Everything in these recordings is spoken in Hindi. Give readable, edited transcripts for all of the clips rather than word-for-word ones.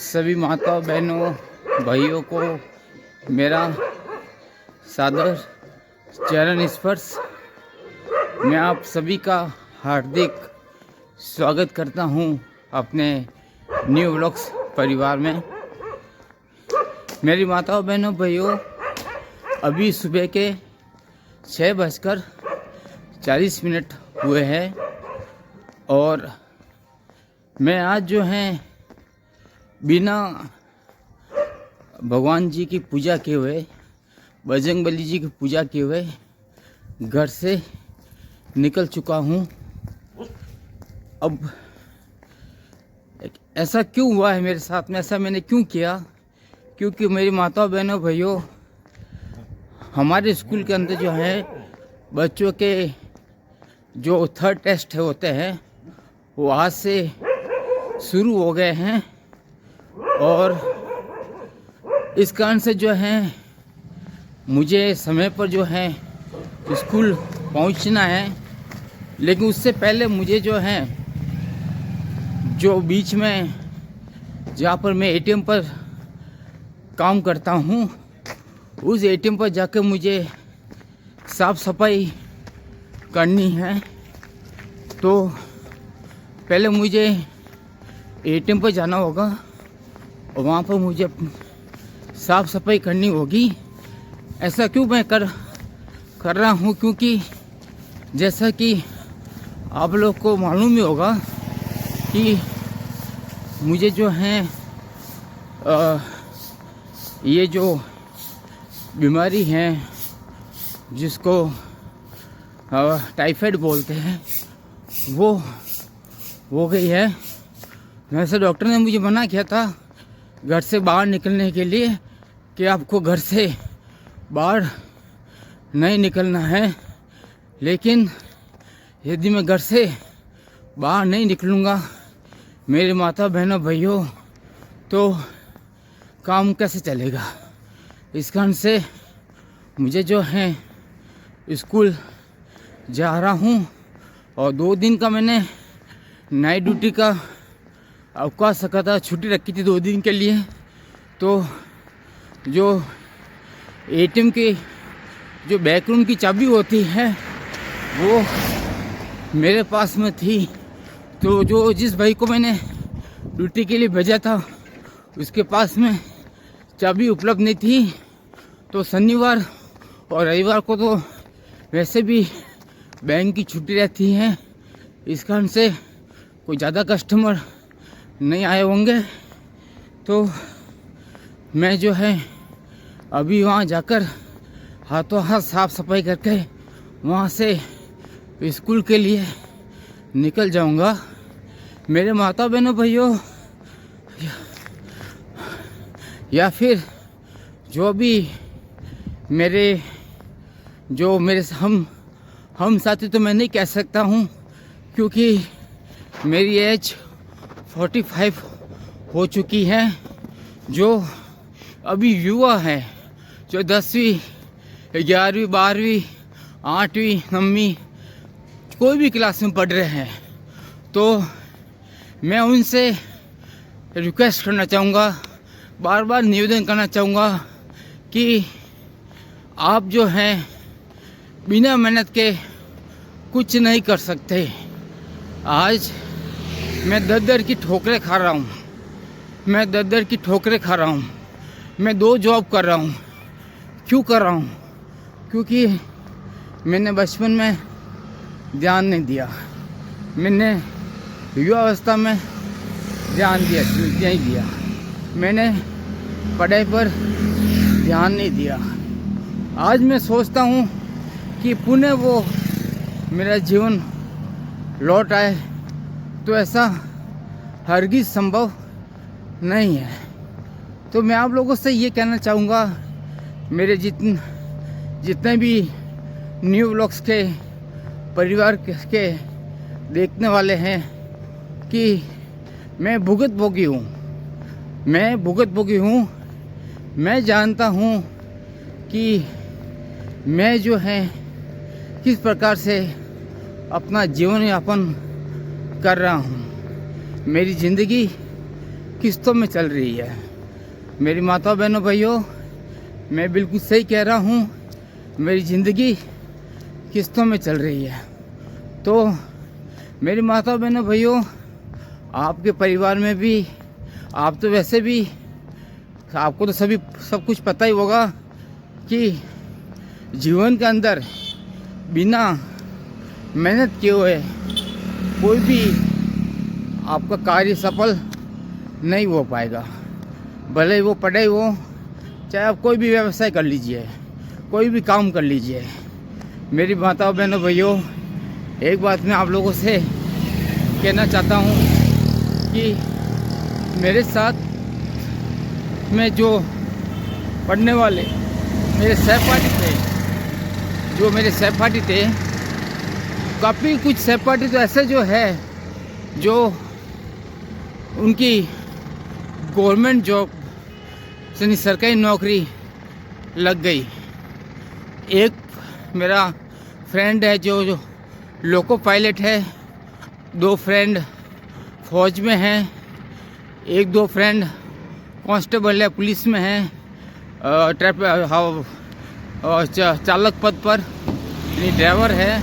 सभी माताओं बहनों भाइयों को मेरा सादर चरण स्पर्श। मैं आप सभी का हार्दिक स्वागत करता हूं अपने न्यू व्लॉग्स परिवार में। मेरी माताओं बहनों भाइयों, अभी सुबह के 6:40 हुए हैं और मैं आज जो है बिना भगवान जी की पूजा किए हुए, बजरंगबली जी की पूजा किए हुए घर से निकल चुका हूँ। अब ऐसा क्यों हुआ है मेरे साथ में, ऐसा मैंने क्यों किया? क्योंकि मेरी माताओं बहनों भाइयों, हमारे स्कूल के अंदर जो है बच्चों के जो थर्ड टेस्ट होते हैं वो आज से शुरू हो गए हैं और इस कारण से जो है मुझे समय पर जो है स्कूल पहुंचना है। लेकिन उससे पहले मुझे जो है जो बीच में जहाँ पर मैं एटीएम पर काम करता हूँ उस एटीएम पर जाकर मुझे साफ सफाई करनी है। तो पहले मुझे एटीएम पर जाना होगा और वहाँ पर मुझे साफ सफाई करनी होगी। ऐसा क्यों मैं कर रहा हूँ? क्योंकि जैसा कि आप लोग को मालूम ही होगा कि मुझे जो है ये जो बीमारी है जिसको टाइफाइड बोलते हैं वो हो गई है। वैसे डॉक्टर ने मुझे मना किया था घर से बाहर निकलने के लिए कि आपको घर से बाहर नहीं निकलना है। लेकिन यदि मैं घर से बाहर नहीं निकलूँगा मेरे माता बहनों भाइयों तो काम कैसे चलेगा? इस कारण से मुझे जो है स्कूल जा रहा हूँ और 2 दिन का मैंने नाइट ड्यूटी का अवकाश रखा था, छुट्टी रखी थी 2 दिन के लिए। तो जो एटीएम की जो बैकरूम की चाबी होती है वो मेरे पास में थी। तो जो जिस भाई को मैंने ड्यूटी के लिए भेजा था उसके पास में चाबी उपलब्ध नहीं थी। तो शनिवार और रविवार को तो वैसे भी बैंक की छुट्टी रहती है, इस कारण से कोई ज़्यादा कस्टमर नहीं आए होंगे। तो मैं जो है अभी वहाँ जाकर हाथों हाथ साफ सफाई करके वहाँ से स्कूल के लिए निकल जाऊँगा। मेरे माता बहनों भाइयों, या फिर जो भी मेरे हम साथी तो मैं नहीं कह सकता हूँ क्योंकि मेरी एज 45 हो चुकी है। जो अभी युवा है, जो 10वीं 11वीं 12वीं 8वीं 9वीं कोई भी क्लास में पढ़ रहे हैं, तो मैं उनसे रिक्वेस्ट करना चाहूँगा, बार बार निवेदन करना चाहूँगा कि आप जो हैं बिना मेहनत के कुछ नहीं कर सकते। आज मैं दर की ठोकरें खा रहा हूँ, मैं 2 जॉब कर रहा हूँ। क्यों कर रहा हूँ? क्योंकि मैंने बचपन में ध्यान नहीं दिया, मैंने युवावस्था में ध्यान नहीं दिया, मैंने पढ़ाई पर ध्यान नहीं दिया। आज मैं सोचता हूँ कि पुनः वो मेरा जीवन लौट आए, तो ऐसा हरगिज़ संभव नहीं है। तो मैं आप लोगों से ये कहना चाहूँगा, मेरे जितने भी न्यू व्लॉग्स के परिवार के देखने वाले हैं, कि मैं भुगत भोगी हूँ। मैं जानता हूँ कि मैं जो है किस प्रकार से अपना जीवन यापन कर रहा हूँ। मेरी ज़िंदगी किस्तों में चल रही है। मेरी माता बहनों भाइयों, मैं बिल्कुल सही कह रहा हूँ, मेरी ज़िंदगी किस्तों में चल रही है। तो मेरी माता बहनों भाइयों, आपके परिवार में भी, आप तो वैसे भी, आपको तो सब कुछ पता ही होगा कि जीवन के अंदर बिना मेहनत किए हुए कोई भी आपका कार्य सफल नहीं हो पाएगा। भले ही वो पढ़ाई हो, चाहे आप कोई भी व्यवसाय कर लीजिए, कोई भी काम कर लीजिए। मेरी माताओं बहनों भाइयों, एक बात मैं आप लोगों से कहना चाहता हूँ कि मेरे साथ में जो पढ़ने वाले मेरे सहपाठी थे, काफ़ी कुछ सहपाठी तो ऐसे जो है जो उनकी गवर्नमेंट जॉब यानी सरकारी नौकरी लग गई। एक मेरा फ्रेंड है जो लोको पायलट है, 2 फ्रेंड फौज में हैं, 1-2 फ्रेंड कांस्टेबल है, पुलिस में हैं, चालक पद पर यानी ड्राइवर है।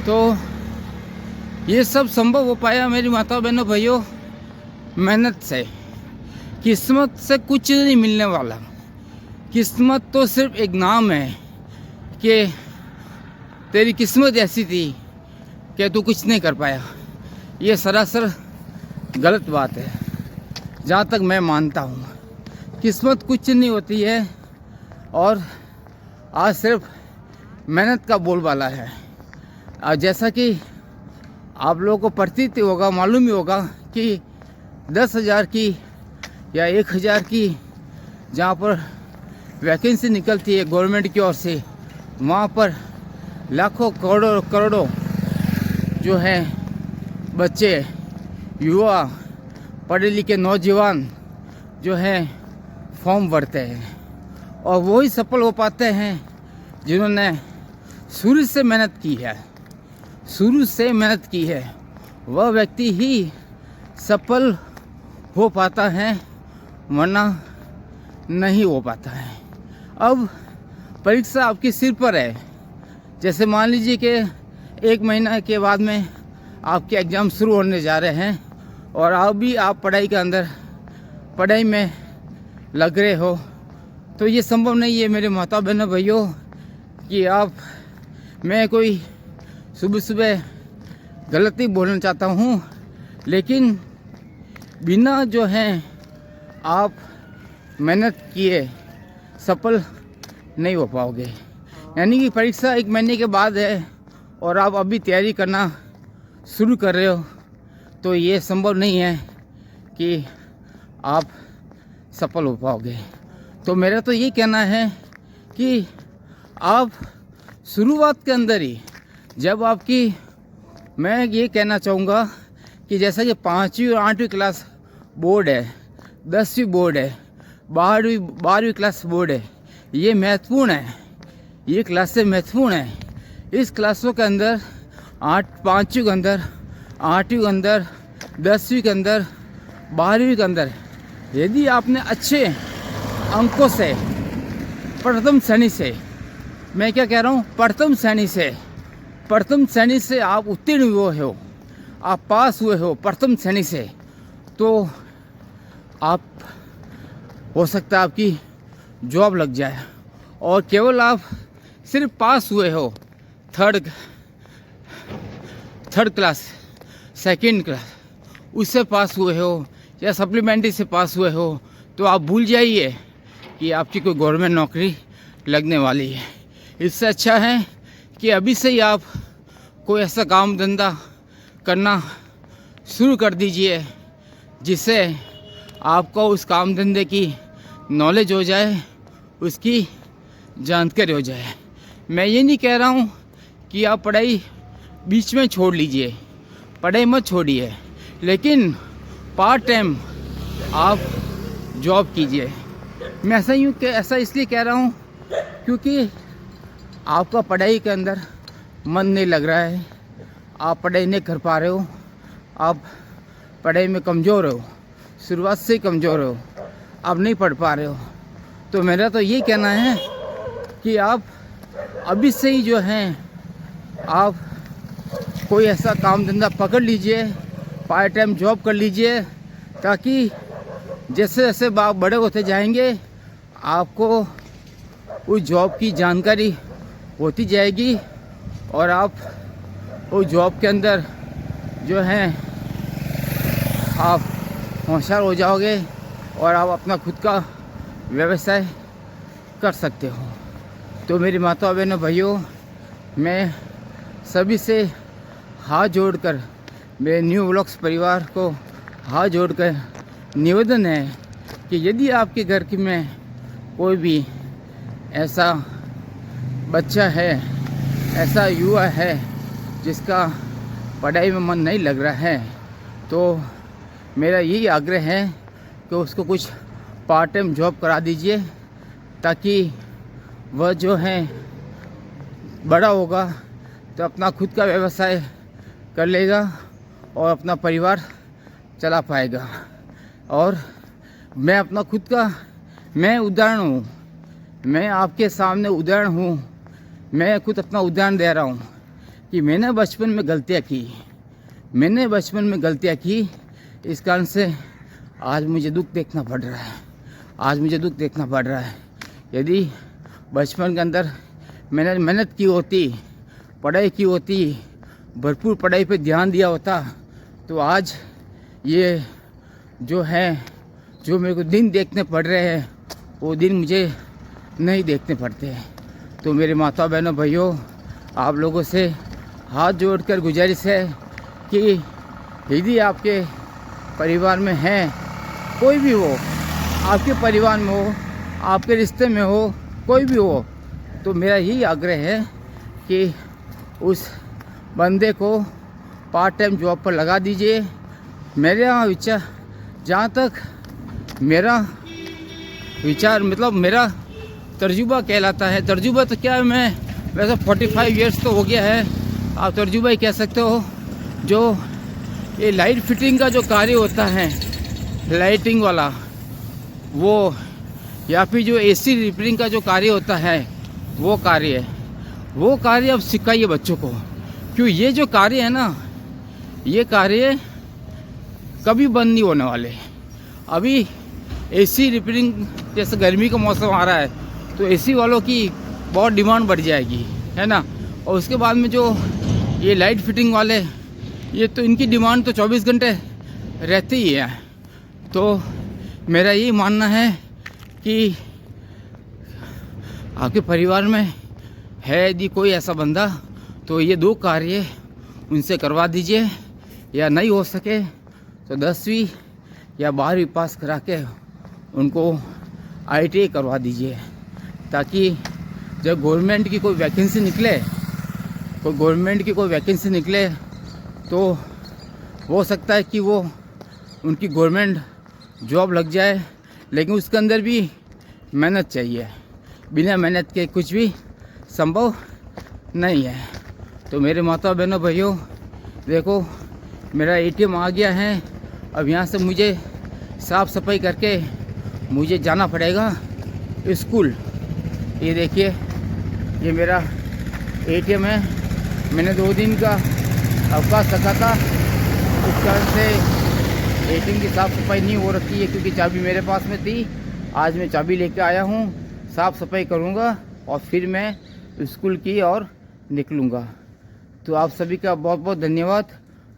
तो ये सब संभव हो पाया मेरी माता बहनों भाइयों मेहनत से। किस्मत से कुछ नहीं मिलने वाला। किस्मत तो सिर्फ एक नाम है कि तेरी किस्मत ऐसी थी कि तू कुछ नहीं कर पाया। ये सरासर गलत बात है, जहाँ तक मैं मानता हूँ। किस्मत कुछ नहीं होती है और आज सिर्फ मेहनत का बोलबाला है। और जैसा कि आप लोगों को प्रतीत होगा, मालूम ही होगा कि 10,000 की या 1,000 की जहाँ पर वैकेंसी निकलती है गवर्नमेंट की ओर से, वहाँ पर लाखों करोड़ों जो हैं बच्चे, युवा, पढ़े लिखे नौजवान जो हैं फॉर्म भरते हैं। और वही सफल हो पाते हैं जिन्होंने शुरू से मेहनत की है। वह व्यक्ति ही सफल हो पाता है, वरना नहीं हो पाता है। अब परीक्षा आपके सिर पर है। जैसे मान लीजिए कि 1 महीना के बाद में आपके एग्ज़ाम शुरू होने जा रहे हैं और अभी आप पढ़ाई में लग रहे हो, तो ये संभव नहीं है मेरे माता बहनों भाइयों कि मैं कोई सुबह गलती बोलना चाहता हूँ, लेकिन बिना जो है आप मेहनत किए सफल नहीं हो पाओगे। यानी कि परीक्षा 1 महीने के बाद है और आप अभी तैयारी करना शुरू कर रहे हो, तो ये संभव नहीं है कि आप सफल हो पाओगे। तो मेरा तो ये कहना है कि आप शुरुआत के अंदर ही जब मैं ये कहना चाहूँगा कि जैसा कि 5वीं और 8वीं क्लास बोर्ड है, 10वीं बोर्ड है, 12वीं क्लास बोर्ड है, ये महत्वपूर्ण है। ये क्लासें महत्वपूर्ण है। इस क्लासों के अंदर 5वीं के अंदर, 8वीं के अंदर, 10वीं के अंदर, 12वीं के अंदर यदि आपने अच्छे अंकों से प्रथम श्रेणी से, मैं क्या कह रहा हूँ, प्रथम श्रेणी से आप उत्तीर्ण हुए हो, आप पास हुए हो प्रथम श्रेणी से, तो आप हो सकता है आपकी जॉब लग जाए। और केवल आप सिर्फ पास हुए हो थर्ड क्लास, सेकंड क्लास, उससे पास हुए हो या सप्लीमेंट्री से पास हुए हो, तो आप भूल जाइए कि आपकी कोई गवर्नमेंट नौकरी लगने वाली है। इससे अच्छा है कि अभी से ही आप कोई ऐसा काम धंधा करना शुरू कर दीजिए जिससे आपको उस काम धंधे की नॉलेज हो जाए, उसकी जानकारी हो जाए। मैं ये नहीं कह रहा हूँ कि आप पढ़ाई बीच में छोड़ लीजिए, पढ़ाई मत छोड़िए, लेकिन पार्ट टाइम आप जॉब कीजिए। मैं ऐसा इसलिए कह रहा हूँ क्योंकि आपका पढ़ाई के अंदर मन नहीं लग रहा है, आप पढ़ाई नहीं कर पा रहे हो, आप पढ़ाई में कमज़ोर हो, शुरुआत से ही कमज़ोर हो, आप नहीं पढ़ पा रहे हो। तो मेरा तो ये कहना है कि आप अभी से ही जो हैं आप कोई ऐसा काम धंधा पकड़ लीजिए, पार्ट टाइम जॉब कर लीजिए, ताकि जैसे जैसे आप बड़े होते जाएंगे आपको उस जॉब की जानकारी होती जाएगी और आप उस जॉब के अंदर जो हैं आप होशियार हो जाओगे और आप अपना खुद का व्यवसाय कर सकते हो। तो मेरी माता बहनों भाइयों, मैं सभी से हाथ जोड़कर, मेरे न्यू व्लॉग्स परिवार को हाथ जोड़कर निवेदन है कि यदि आपके घर की में कोई भी ऐसा बच्चा है, ऐसा युवा है जिसका पढ़ाई में मन नहीं लग रहा है, तो मेरा यही आग्रह है कि उसको कुछ पार्ट टाइम जॉब करा दीजिए, ताकि वह जो है बड़ा होगा तो अपना खुद का व्यवसाय कर लेगा और अपना परिवार चला पाएगा। और मैं अपना खुद का मैं उदाहरण हूँ, मैं आपके सामने उदाहरण हूँ, मैं खुद अपना उदाहरण दे रहा हूँ कि मैंने बचपन में गलतियाँ की, इस कारण से आज मुझे दुख देखना पड़ रहा है। यदि बचपन के अंदर मैंने मेहनत की होती, पढ़ाई की होती, भरपूर पढ़ाई पे ध्यान दिया होता, तो आज ये जो है, जो मेरे को दिन देखने पड़ रहे हैं, वो दिन मुझे नहीं देखने पड़ते। तो मेरे माता बहनों भाइयों, आप लोगों से हाथ जोड़कर गुजारिश है कि यदि आपके परिवार में है, कोई भी हो, आपके परिवार में हो, आपके रिश्ते में हो, कोई भी हो, तो मेरा यही आग्रह है कि उस बंदे को पार्ट टाइम जॉब पर लगा दीजिए। मेरे यहाँ विचार, जहाँ तक मेरा विचार मतलब मेरा तर्जुबा कहलाता है, तर्जुबा तो क्या है, मैं वैसे 45 ईयर्स तो हो गया है, आप तर्जुबा ही कह सकते हो। जो ये लाइट फिटिंग का जो कार्य होता है, लाइटिंग वाला, वो या फिर जो एसी रिपेयरिंग का जो कार्य होता है, वो कार्य अब सिखाइए बच्चों को। क्यों, ये जो कार्य है ना, ये कार्य कभी बंद नहीं होने वाले। अभी एसी रिपेयरिंग, जैसे गर्मी का मौसम आ रहा है तो एसी वालों की बहुत डिमांड बढ़ जाएगी, है ना। और उसके बाद में जो ये लाइट फिटिंग वाले, ये तो इनकी डिमांड तो 24 घंटे रहती ही है। तो मेरा यही मानना है कि आपके परिवार में है यदि कोई ऐसा बंदा, तो ये 2 कार्य उनसे करवा दीजिए, या नहीं हो सके तो 10वीं या 12वीं पास करा के उनको ITI करवा दीजिए, ताकि जब गवर्नमेंट की कोई वैकेंसी निकले तो हो सकता है कि वो उनकी गवर्नमेंट जॉब लग जाए, लेकिन उसके अंदर भी मेहनत चाहिए। बिना मेहनत के कुछ भी संभव नहीं है। तो मेरे माता बहनों भाइयों, देखो मेरा ATM आ गया है। अब यहाँ से मुझे साफ़ सफाई करके मुझे जाना पड़ेगा स्कूल। ये देखिए, ये मेरा ATM है। मैंने 2 दिन का अवकाश रखा था, इस कारण से ATM की साफ़ सफाई नहीं हो रखी है, क्योंकि चाबी मेरे पास में थी। आज मैं चाबी लेके आया हूँ, साफ़ सफाई करूँगा और फिर मैं स्कूल की ओर निकलूँगा। तो आप सभी का बहुत बहुत धन्यवाद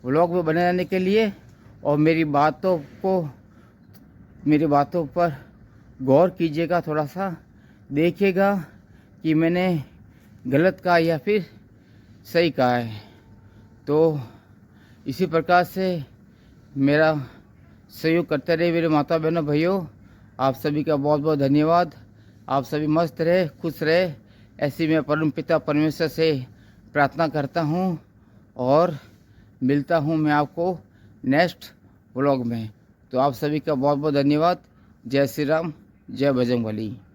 व्लॉग में बने रहने के लिए, और मेरी बातों पर गौर कीजिएगा, थोड़ा सा देखिएगा कि मैंने गलत कहा या फिर सही कहा है। तो इसी प्रकार से मेरा सहयोग करते रहे मेरे माता बहनों भाइयों। आप सभी का बहुत बहुत धन्यवाद। आप सभी मस्त रहे, खुश रहे, ऐसी मैं परमपिता परमेश्वर से प्रार्थना करता हूँ, और मिलता हूँ मैं आपको नेक्स्ट व्लॉग में। तो आप सभी का बहुत बहुत धन्यवाद। जय श्री राम, जय बजरंगबली।